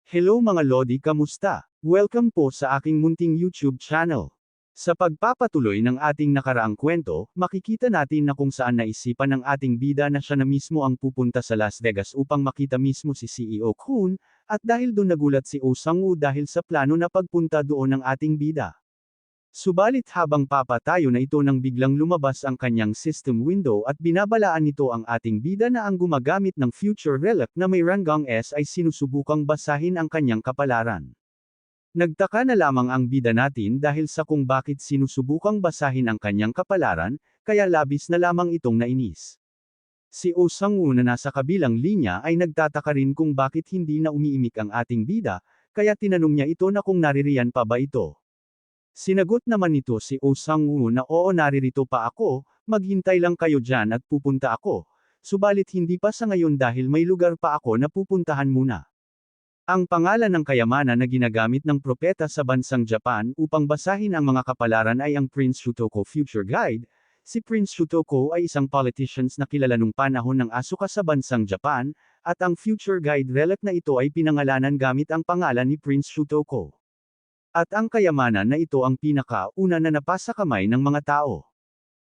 Hello mga Lodi, kamusta? Welcome po sa aking munting YouTube channel. Sa pagpapatuloy ng ating nakaraang kwento, makikita natin na kung saan naisipan ng ating bida na siya na mismo ang pupunta sa Las Vegas upang makita mismo si CEO Kun, at dahil doon nagulat si Oh Sang-woo dahil sa plano na pagpunta doon ng ating bida. Subalit habang papatayo na ito nang biglang lumabas ang kanyang system window at binabalaan nito ang ating bida na ang gumagamit ng future relic na may Rangang S ay sinusubukang basahin ang kanyang kapalaran. Nagtaka na lamang ang bida natin dahil sa kung bakit sinusubukang basahin ang kanyang kapalaran, kaya labis na lamang itong nainis. Si Oh Sang-woo na nasa kabilang linya ay nagtataka rin kung bakit hindi na umiimik ang ating bida, kaya tinanong niya ito na kung naririyan pa ba ito. Sinagot naman nito si Oh Sang-woo na oo, naririto pa ako, maghintay lang kayo dyan at pupunta ako, subalit hindi pa sa ngayon dahil may lugar pa ako na pupuntahan muna. Ang pangalan ng kayamanan na ginagamit ng propeta sa bansang Japan upang basahin ang mga kapalaran ay ang Prince Shutoko Future Guide. Si Prince Shutoko ay isang politicians na kilala nung panahon ng Asuka sa bansang Japan, at ang Future Guide relic na ito ay pinangalanan gamit ang pangalan ni Prince Shutoko. At ang kayamanan na ito ang pinakauna na napasa kamay ng mga tao.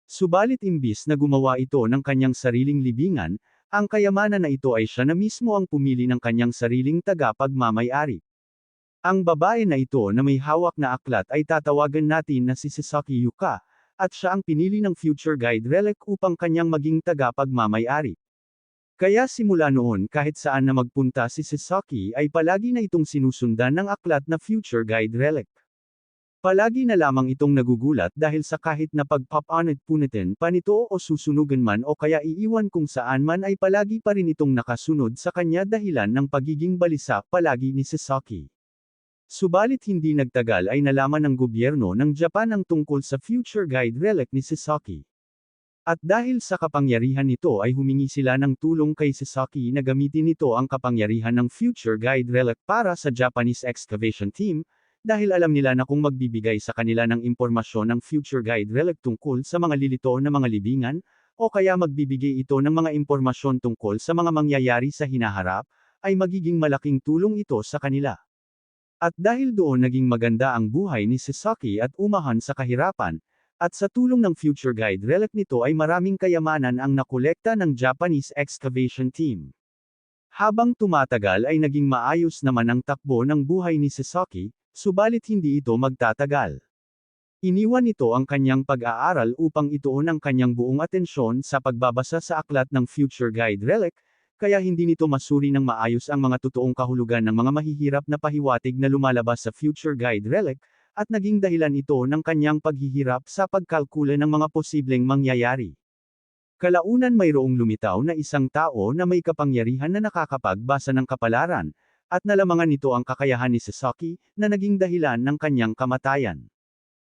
Subalit imbis na gumawa ito ng kanyang sariling libingan, ang kayamanan na ito ay siya na mismo ang pumili ng kanyang sariling tagapagmamay-ari. Ang babae na ito na may hawak na aklat ay tatawagan natin na si Sasaki Yuka, at siya ang pinili ng Future Guide relic upang kanyang maging tagapagmamay-ari. Kaya simula noon kahit saan na magpunta si Sasaki ay palagi na itong sinusundan ng aklat na Future Guide relic. Palagi na lamang itong nagugulat dahil sa kahit na pagpapanit-punitin pa nito o susunugan man o kaya iiwan kung saan man ay palagi pa rin itong nakasunod sa kanya dahilan ng pagiging balisa palagi ni Sasaki. Subalit hindi nagtagal ay nalaman ng gobyerno ng Japan ang tungkol sa Future Guide relic ni Sasaki. At dahil sa kapangyarihan nito ay humingi sila ng tulong kay Sasaki na gamitin nito ang kapangyarihan ng Future Guide relic para sa Japanese excavation team, dahil alam nila na kung magbibigay sa kanila ng impormasyon ng Future Guide relic tungkol sa mga lilito na mga libingan, o kaya magbibigay ito ng mga impormasyon tungkol sa mga mangyayari sa hinaharap, ay magiging malaking tulong ito sa kanila. At dahil doon naging maganda ang buhay ni Sasaki at umahan sa kahirapan, at sa tulong ng Future Guide relic nito ay maraming kayamanan ang nakolekta ng Japanese excavation team. Habang tumatagal ay naging maayos naman ang takbo ng buhay ni Sasaki, subalit hindi ito magtatagal. Iniwan nito ang kanyang pag-aaral upang ituon ang kanyang buong atensyon sa pagbabasa sa aklat ng Future Guide relic, kaya hindi nito masuri ng maayos ang mga totoong kahulugan ng mga mahihirap na pahiwatig na lumalabas sa Future Guide relic, at naging dahilan ito ng kanyang paghihirap sa pagkalkula ng mga posibleng mangyayari. Kalaunan mayroong lumitaw na isang tao na may kapangyarihan na nakakapagbasa ng kapalaran, at nalamangan nito ang kakayahan ni Sasaki, na naging dahilan ng kanyang kamatayan.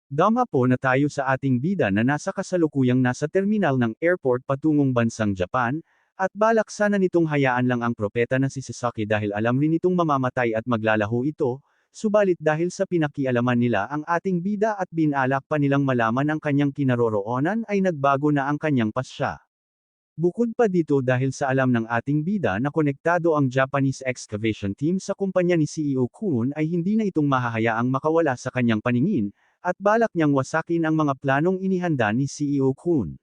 Dama po na tayo sa ating bida na nasa kasalukuyang nasa terminal ng airport patungong bansang Japan, at balak sana nitong hayaan lang ang propeta na si Sasaki dahil alam rin nitong mamamatay at maglalaho ito, subalit dahil sa pinakialaman nila ang ating bida at binalak pa nilang malaman ang kanyang kinaroroonan ay nagbago na ang kanyang pasya. Bukod pa dito dahil sa alam ng ating bida na konektado ang Japanese excavation team sa kumpanya ni CEO Kun ay hindi na itong mahahayaang makawala sa kanyang paningin, at balak niyang wasakin ang mga planong inihanda ni CEO Kun.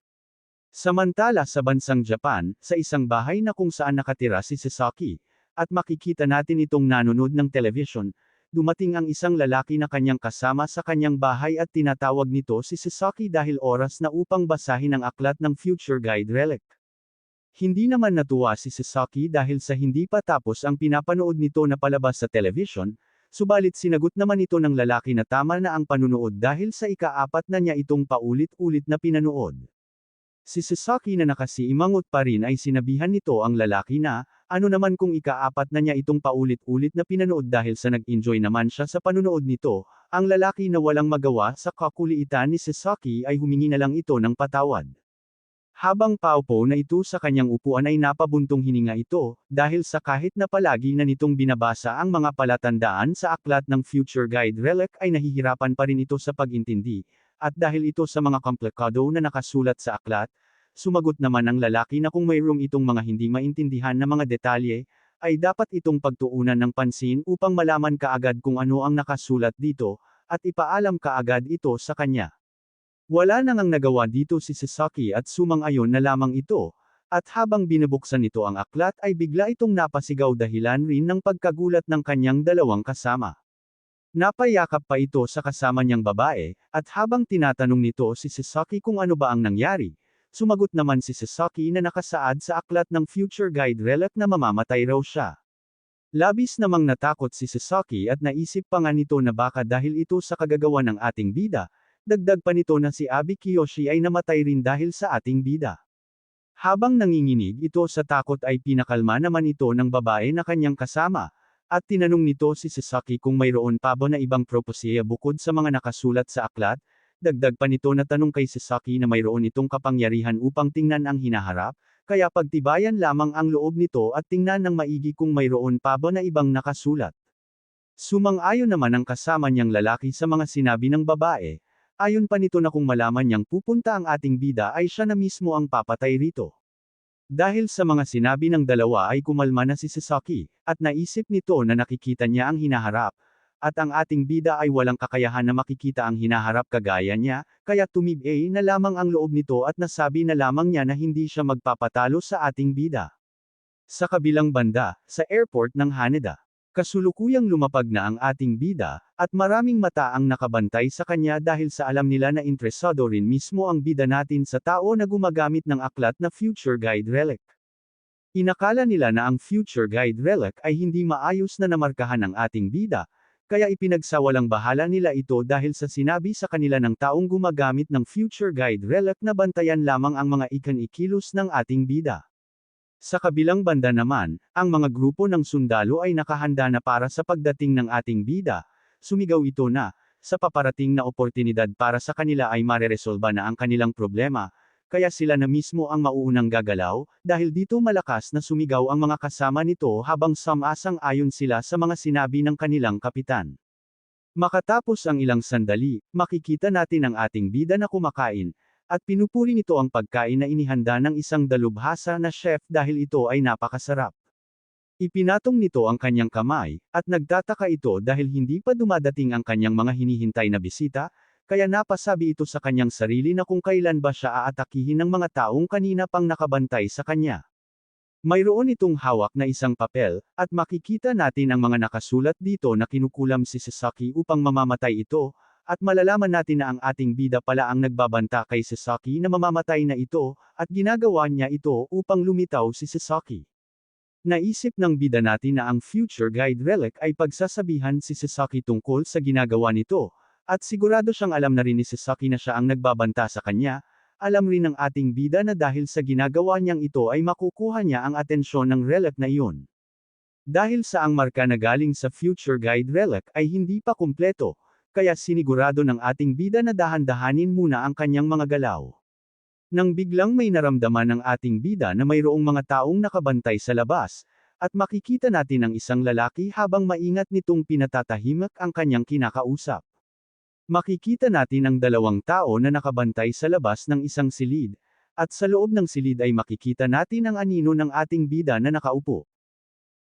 Samantala sa bansang Japan, sa isang bahay na kung saan nakatira si Sasaki, at makikita natin itong nanonood ng television, dumating ang isang lalaki na kanyang kasama sa kanyang bahay at tinatawag nito si Sasaki dahil oras na upang basahin ang aklat ng Future Guide relic. Hindi naman natuwa si Sasaki dahil sa hindi pa tapos ang pinapanood nito na palabas sa television, subalit sinagot naman ito ng lalaki na tama na ang panunood dahil sa ika-4 na niya itong paulit-ulit na pinanood. Si Sasaki na nakasimangot pa rin ay sinabihan nito ang lalaki na, ano naman kung ika-4 na niya itong paulit-ulit na pinanood dahil sa nag-enjoy naman siya sa panunood nito, ang lalaki na walang magawa sa kakuliitan ni Sasaki ay humingi na lang ito ng patawad. Habang paupo na ito sa kanyang upuan ay napabuntong hininga ito, dahil sa kahit na palagi na nitong binabasa ang mga palatandaan sa aklat ng Future Guide relic ay nahihirapan pa rin ito sa pag-intindi, at dahil ito sa mga komplikado na nakasulat sa aklat, sumagot naman ang lalaki na kung mayroong itong mga hindi maintindihan na mga detalye, ay dapat itong pagtuunan ng pansin upang malaman kaagad kung ano ang nakasulat dito, at ipaalam kaagad ito sa kanya. Wala nang nagawa dito si Sasaki at sumang-ayon na lamang ito, at habang binubuksan nito ang aklat ay bigla itong napasigaw dahilan rin ng pagkagulat ng kanyang dalawang kasama. Napayakap pa ito sa kasama niyang babae, at habang tinatanong nito si Sasaki kung ano ba ang nangyari, sumagot naman si Sasaki na nakasaad sa aklat ng future guide relic na mamamatay raw siya. Labis namang natakot si Sasaki at naisip pa nga nito na baka dahil ito sa kagagawa ng ating bida, dagdag pa nito na si Abi Kiyoshi ay namatay rin dahil sa ating bida. Habang nanginginig ito sa takot ay pinakalma naman ito ng babae na kanyang kasama, at tinanong nito si Sasaki kung mayroon pa ba na ibang propesya bukod sa mga nakasulat sa aklat, dagdag pa nito na tanong kay Sasaki na mayroon itong kapangyarihan upang tingnan ang hinaharap, kaya pagtibayan lamang ang loob nito at tingnan ng maigi kung mayroon pa ba na ibang nakasulat. Sumang-ayon naman ang kasama niyang lalaki sa mga sinabi ng babae, ayon pa nito na kung malaman niyang pupunta ang ating bida ay siya na mismo ang papatay rito. Dahil sa mga sinabi ng dalawa ay kumalma na si Sasaki, at naisip nito na nakikita niya ang hinaharap, at ang ating bida ay walang kakayahan na makikita ang hinaharap kagaya niya, kaya tumibay na lamang ang loob nito at nasabi na lamang niya na hindi siya magpapatalo sa ating bida. Sa kabilang banda, sa airport ng Haneda, kasulukuyang lumapag na ang ating bida, at maraming mata ang nakabantay sa kanya dahil sa alam nila na interesado rin mismo ang bida natin sa tao na gumagamit ng aklat na future guide relic. Inakala nila na ang future guide relic ay hindi maayos na namarkahan ng ating bida, kaya ipinagsawalang bahala nila ito dahil sa sinabi sa kanila ng taong gumagamit ng future guide relic na bantayan lamang ang mga ikan-ikilos ng ating bida. Sa kabilang banda naman, ang mga grupo ng sundalo ay nakahanda na para sa pagdating ng ating bida, sumigaw ito na, sa paparating na oportunidad para sa kanila ay mareresolba na ang kanilang problema, kaya sila na mismo ang mauunang gagalaw, dahil dito malakas na sumigaw ang mga kasama nito habang sumasang-ayon sila sa mga sinabi ng kanilang kapitan. Makatapos ang ilang sandali, makikita natin ang ating bida na kumakain, at pinupuri nito ang pagkain na inihanda ng isang dalubhasa na chef dahil ito ay napakasarap. Ipinatong nito ang kanyang kamay, at nagtataka ito dahil hindi pa dumadating ang kanyang mga hinihintay na bisita, kaya napasabi ito sa kanyang sarili na kung kailan ba siya aatakihin ng mga taong kanina pang nakabantay sa kanya. Mayroon itong hawak na isang papel, at makikita natin ang mga nakasulat dito na kinukulam si Sasaki upang mamamatay ito, at malalaman natin na ang ating bida pala ang nagbabanta kay Sasaki na mamamatay na ito, at ginagawa niya ito upang lumitaw si Sasaki. Naisip ng bida natin na ang future guide relic ay pagsasabihan si Sasaki tungkol sa ginagawa nito, at sigurado siyang alam na rin ni Sasaki na siya ang nagbabanta sa kanya, alam rin ng ating bida na dahil sa ginagawa niyang ito ay makukuha niya ang atensyon ng relic na iyon. Dahil sa ang marka na galing sa future guide relic ay hindi pa kumpleto, kaya sinigurado ng ating bida na dahan-dahanin muna ang kanyang mga galaw. Nang biglang may naramdaman ng ating bida na mayroong mga taong nakabantay sa labas, at makikita natin ang isang lalaki habang maingat nitong pinatatahimik ang kanyang kinakausap. Makikita natin ang dalawang tao na nakabantay sa labas ng isang silid, at sa loob ng silid ay makikita natin ang anino ng ating bida na nakaupo.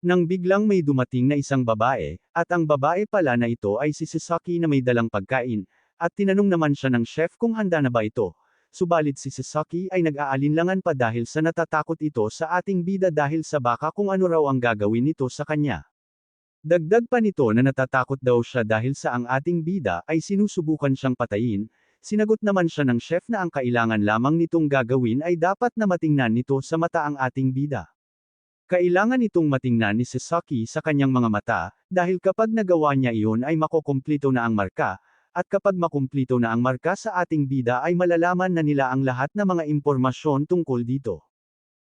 Nang biglang may dumating na isang babae, at ang babae pala na ito ay si Sasaki na may dalang pagkain, at tinanong naman siya ng chef kung handa na ba ito, subalit si Sasaki ay nag-aalinlangan pa dahil sa natatakot ito sa ating bida dahil sa baka kung ano raw ang gagawin nito sa kanya. Dagdag pa nito na natatakot daw siya dahil sa ang ating bida ay sinusubukan siyang patayin, sinagot naman siya ng chef na ang kailangan lamang nitong gagawin ay dapat na matingnan nito sa mata ang ating bida. Kailangan itong matingnan ni Sasaki sa kanyang mga mata, dahil kapag nagawa niya iyon ay makukumplito na ang marka, at kapag makumplito na ang marka sa ating bida ay malalaman na nila ang lahat ng mga impormasyon tungkol dito.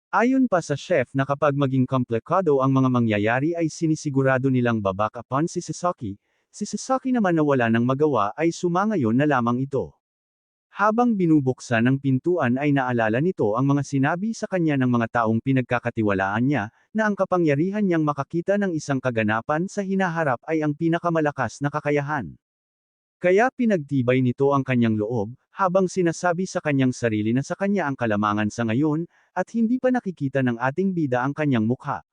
Ayon pa sa chef na kapag maging komplikado ang mga mangyayari ay sinisigurado nilang babak upon si Sasaki naman na wala nang magawa ay sumangayon na lamang ito. Habang binubuksan ang pintuan ay naalala nito ang mga sinabi sa kanya ng mga taong pinagkakatiwalaan niya, na ang kapangyarihan niyang makakita ng isang kaganapan sa hinaharap ay ang pinakamalakas na kakayahan. Kaya pinagtibay nito ang kanyang loob, habang sinasabi sa kanyang sarili na sa kanya ang kalamangan sa ngayon, at hindi pa nakikita ng ating bida ang kanyang mukha.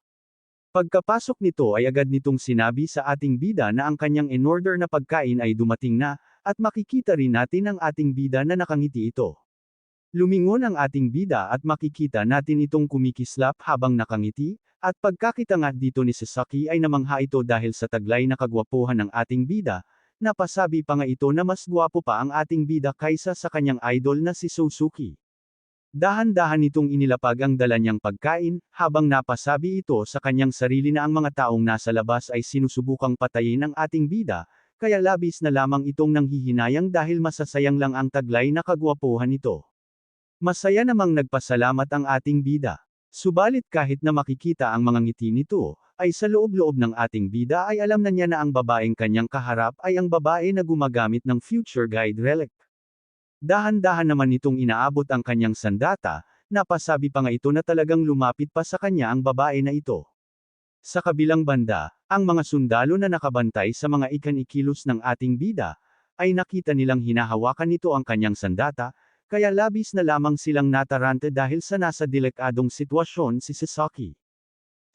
Pagkapasok nito ay agad nitong sinabi sa ating bida na ang kanyang in-order na pagkain ay dumating na, at makikita rin natin ang ating bida na nakangiti ito. Lumingon ang ating bida at makikita natin itong kumikislap habang nakangiti, at pagkakita nga dito ni Sasaki ay namangha ito dahil sa taglay na kagwapuhan ng ating bida, napasabi pa nga ito na mas gwapo pa ang ating bida kaysa sa kanyang idol na si Suzuki. Dahan-dahan nitong inilapag ang dala niyang pagkain, habang napasabi ito sa kanyang sarili na ang mga taong nasa labas ay sinusubukang patayin ang ating bida, kaya labis na lamang itong nanghihinayang dahil masasayang lang ang taglay na kagwapuhan nito. Masaya namang nagpasalamat ang ating bida. Subalit kahit na makikita ang mga ngiti nito, ay sa loob-loob ng ating bida ay alam na niya na ang babaeng kanyang kaharap ay ang babae na gumagamit ng future guide relic. Dahan-dahan naman itong inaabot ang kanyang sandata, napasabi pa nga ito na talagang lumapit pa sa kanya ang babae na ito. Sa kabilang banda, ang mga sundalo na nakabantay sa mga ikanikilos ng ating bida, ay nakita nilang hinahawakan nito ang kanyang sandata, kaya labis na lamang silang natarante dahil sa nasa delikadong sitwasyon si Sasaki.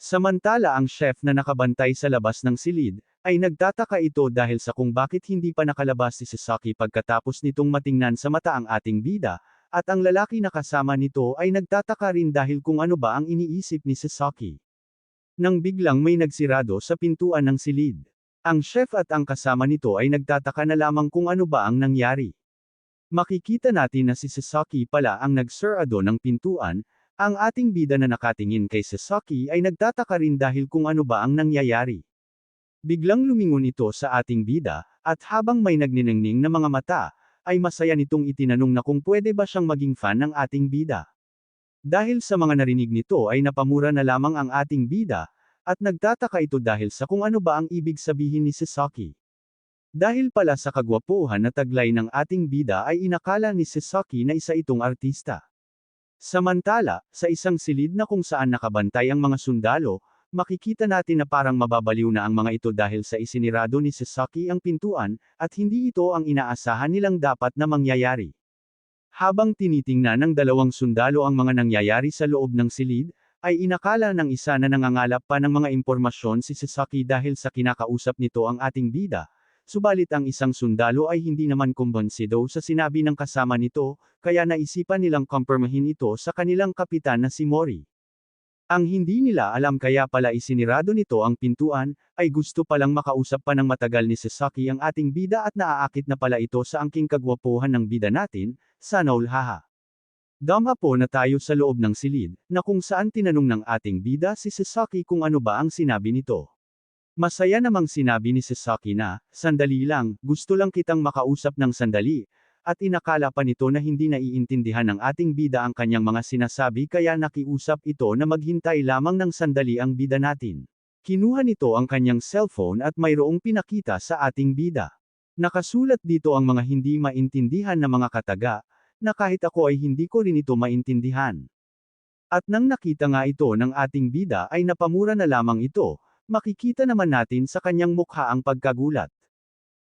Samantala ang chef na nakabantay sa labas ng silid, ay nagtataka ito dahil sa kung bakit hindi pa nakalabas si Sasaki pagkatapos nitong matingnan sa mata ang ating bida, at ang lalaki na kasama nito ay nagtataka rin dahil kung ano ba ang iniisip ni Sasaki. Nang biglang may nagsirado sa pintuan ng silid. Ang chef at ang kasama nito ay nagtataka na lamang kung ano ba ang nangyari. Makikita natin na si Sasaki pala ang nagsarado ng pintuan, ang ating bida na nakatingin kay Sasaki ay nagtataka rin dahil kung ano ba ang nangyayari. Biglang lumingon ito sa ating bida, at habang may nagniningning na mga mata, ay masaya nitong itinanong na kung pwede ba siyang maging fan ng ating bida. Dahil sa mga narinig nito ay napamura na lamang ang ating bida, at nagtataka ito dahil sa kung ano ba ang ibig sabihin ni Sasaki. Dahil pala sa kagwapuhan na taglay ng ating bida ay inakala ni Sasaki na isa itong artista. Samantala, sa isang silid na kung saan nakabantay ang mga sundalo, makikita natin na parang mababaliw na ang mga ito dahil sa isinirado ni Sasaki ang pintuan, at hindi ito ang inaasahan nilang dapat na mangyayari. Habang tinitingnan ng dalawang sundalo ang mga nangyayari sa loob ng silid, ay inakala ng isa na nangangalap pa ng mga impormasyon si Sasaki dahil sa kinakausap nito ang ating bida. Subalit ang isang sundalo ay hindi naman kumbonsido sa sinabi ng kasama nito, kaya naisipan nilang kumpirmahin ito sa kanilang kapitan na si Mori. Ang hindi nila alam kaya pala isinirado nito ang pintuan, ay gusto palang makausap pa ng matagal ni Sasaki ang ating bida at naaakit na pala ito sa angking kagwapuhan ng bida natin, sana all haha. Dama po na tayo sa loob ng silid, na kung saan tinanong ng ating bida si Sasaki kung ano ba ang sinabi nito. Masaya namang sinabi ni Sasaki na, sandali lang, gusto lang kitang makausap ng sandali, at inakala pa nito na hindi naiintindihan ng ating bida ang kanyang mga sinasabi kaya nakiusap ito na maghintay lamang ng sandali ang bida natin. Kinuha nito ang kanyang cellphone at mayroong pinakita sa ating bida. Nakasulat dito ang mga hindi maintindihan na mga kataga, na kahit ako ay hindi ko rin ito maintindihan. At nang nakita nga ito ng ating bida ay napamura na lamang ito, makikita naman natin sa kanyang mukha ang pagkagulat.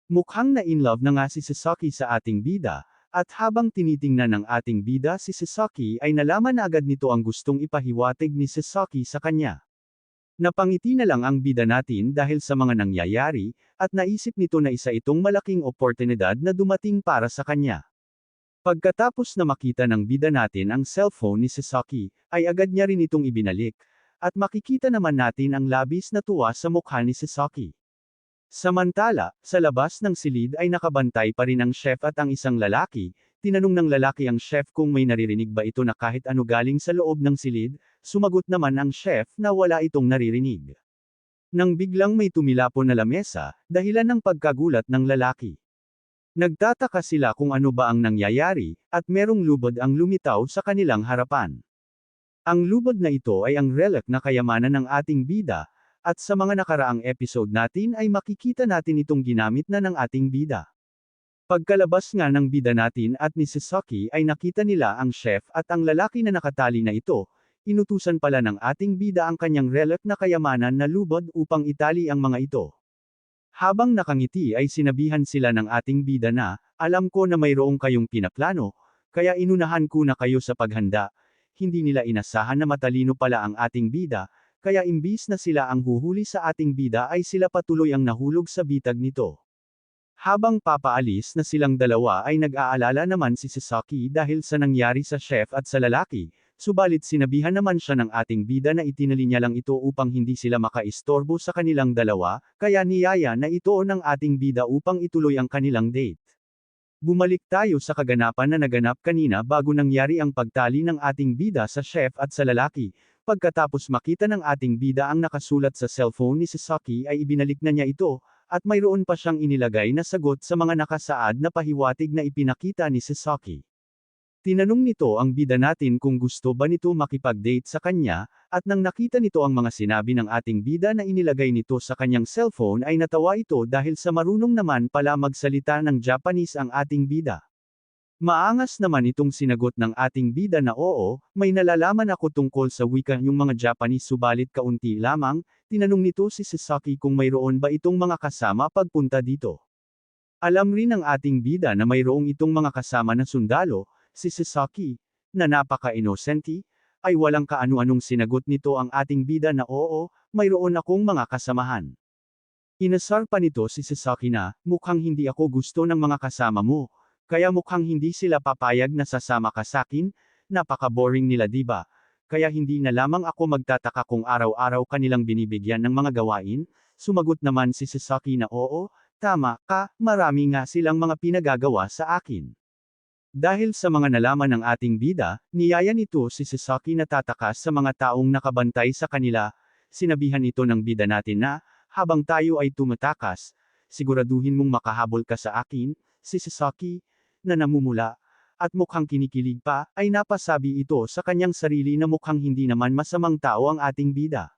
Mukhang na-inlove na nga si Sasaki sa ating bida, at habang tinitingnan ng ating bida si Sasaki ay nalaman na agad nito ang gustong ipahiwatig ni Sasaki sa kanya. Napangiti na lang ang bida natin dahil sa mga nangyayari, at naisip nito na isa itong malaking oportunidad na dumating para sa kanya. Pagkatapos na makita ng bida natin ang cellphone ni Sasaki, ay agad niya rin itong ibinalik, at makikita naman natin ang labis na tuwa sa mukha ni Sasaki. Samantala, sa labas ng silid ay nakabantay pa rin ang chef at ang isang lalaki, tinanong ng lalaki ang chef kung may naririnig ba ito na kahit ano galing sa loob ng silid, sumagot naman ang chef na wala itong naririnig. Nang biglang may tumilapon na lamesa, dahilan ng pagkagulat ng lalaki. Nagtataka sila kung ano ba ang nangyayari, at merong lubod ang lumitaw sa kanilang harapan. Ang lubod na ito ay ang relic na kayamanan ng ating bida, at sa mga nakaraang episode natin ay makikita natin itong ginamit na ng ating bida. Pagkalabas nga ng bida natin at ni Sasaki ay nakita nila ang chef at ang lalaki na nakatali na ito, inutusan pala ng ating bida ang kanyang relic na kayamanan na lubod upang itali ang mga ito. Habang nakangiti ay sinabihan sila ng ating bida na, alam ko na mayroong kayong pinaplano, kaya inunahan ko na kayo sa paghanda. Hindi nila inasahan na matalino pala ang ating bida, kaya imbis na sila ang huhuli sa ating bida ay sila patuloy ang nahulog sa bitag nito. Habang papaalis na silang dalawa ay nag-aalala naman si Sasaki dahil sa nangyari sa chef at sa lalaki, subalit sinabihan naman siya ng ating bida na itinali niya lang ito upang hindi sila makaistorbo sa kanilang dalawa, kaya niyaya na ito ng ating bida upang ituloy ang kanilang date. Bumalik tayo sa kaganapan na naganap kanina bago nangyari ang pagtali ng ating bida sa chef at sa lalaki. Pagkatapos makita ng ating bida ang nakasulat sa cellphone ni Sasaki ay ibinalik na niya ito, at mayroon pa siyang inilagay na sagot sa mga nakasaad na pahiwatig na ipinakita ni Sasaki. Tinanong nito ang bida natin kung gusto ba nito makipag-date sa kanya, at nang nakita nito ang mga sinabi ng ating bida na inilagay nito sa kanyang cellphone ay natawa ito dahil sa marunong naman pala magsalita ng Japanese ang ating bida. Maangas naman itong sinagot ng ating bida na oo, may nalalaman ako tungkol sa wika yung mga Japanese subalit kaunti lamang, tinanong nito si Sasaki kung mayroon ba itong mga kasama pagpunta dito. Alam rin ng ating bida na mayroong itong mga kasama na sundalo, si Sasaki, na napaka-inosente, ay walang kaanu-anong sinagot nito ang ating bida na oo, mayroon akong mga kasamahan. Inasar pa nito si Sasaki na, mukhang hindi ako gusto ng mga kasama mo, kaya mukhang hindi sila papayag na sasama ka sakin, napaka-boring nila diba? Kaya hindi na lamang ako magtataka kung araw-araw kanilang binibigyan ng mga gawain, sumagot naman si Sasaki na oo, tama ka, marami nga silang mga pinagagawa sa akin. Dahil sa mga nalaman ng ating bida, niyaya nito si Sasaki na tatakas sa mga taong nakabantay sa kanila, sinabihan ito ng bida natin na, habang tayo ay tumatakas, siguraduhin mong makahabol ka sa akin, si Sasaki, na namumula, at mukhang kinikilig pa, ay napasabi ito sa kanyang sarili na mukhang hindi naman masamang tao ang ating bida.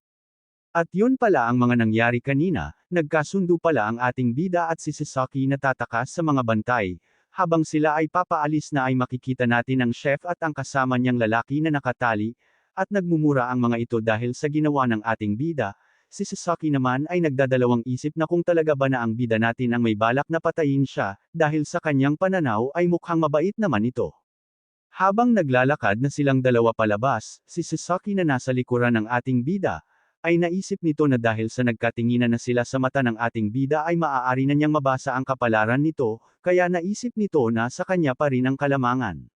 At yun pala ang mga nangyari kanina, nagkasundo pala ang ating bida at si Sasaki na tatakas sa mga bantay. Habang sila ay papaalis na ay makikita natin ang chef at ang kasama niyang lalaki na nakatali, at nagmumura ang mga ito dahil sa ginawa ng ating bida, si Sasaki naman ay nagdadalawang isip na kung talaga ba na ang bida natin ang may balak na patayin siya, dahil sa kanyang pananaw ay mukhang mabait naman ito. Habang naglalakad na silang dalawa palabas, si Sasaki na nasa likuran ng ating bida, ay naisip nito na dahil sa nagkatinginan na sila sa mata ng ating bida ay maaari na niyang mabasa ang kapalaran nito, kaya naisip nito na sa kanya pa rin ang kalamangan.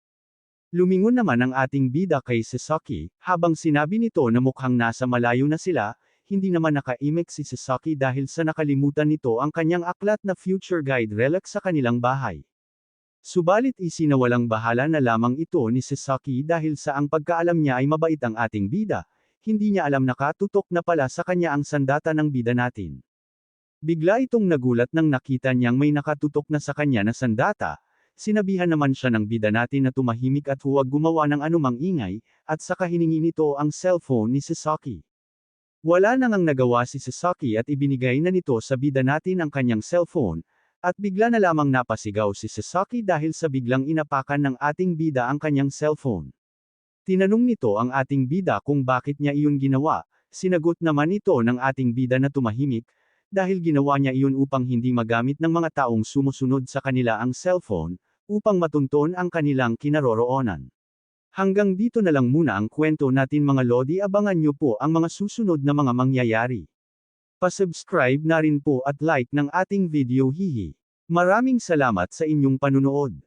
Lumingon naman ang ating bida kay Sasaki, habang sinabi nito na mukhang nasa malayo na sila, hindi naman nakaimik si Sasaki dahil sa nakalimutan nito ang kanyang aklat na future guide relic sa kanilang bahay. Subalit isinawalang bahala na lamang ito ni Sasaki dahil sa ang pagkaalam niya ay mabait ang ating bida, hindi niya alam na katutok na pala sa kanya ang sandata ng bida natin. Bigla itong nagulat nang nakita niyang may nakatutok na sa kanya na sandata, sinabihan naman siya ng bida natin na tumahimik at huwag gumawa ng anumang ingay, at saka hiningi nito ang cellphone ni Sasaki. Wala nang nagawa si Sasaki at ibinigay na nito sa bida natin ang kanyang cellphone, at bigla na lamang napasigaw si Sasaki dahil sa biglang inapakan ng ating bida ang kanyang cellphone. Tinanong nito ang ating bida kung bakit niya iyon ginawa, sinagot naman ito ng ating bida na tumahimik, dahil ginawa niya iyon upang hindi magamit ng mga taong sumusunod sa kanila ang cellphone, upang matunton ang kanilang kinaroroonan. Hanggang dito na lang muna ang kwento natin mga lodi, abangan nyo po ang mga susunod na mga mangyayari. Pasubscribe na rin po at like ng ating video hihi. Maraming salamat sa inyong panunood.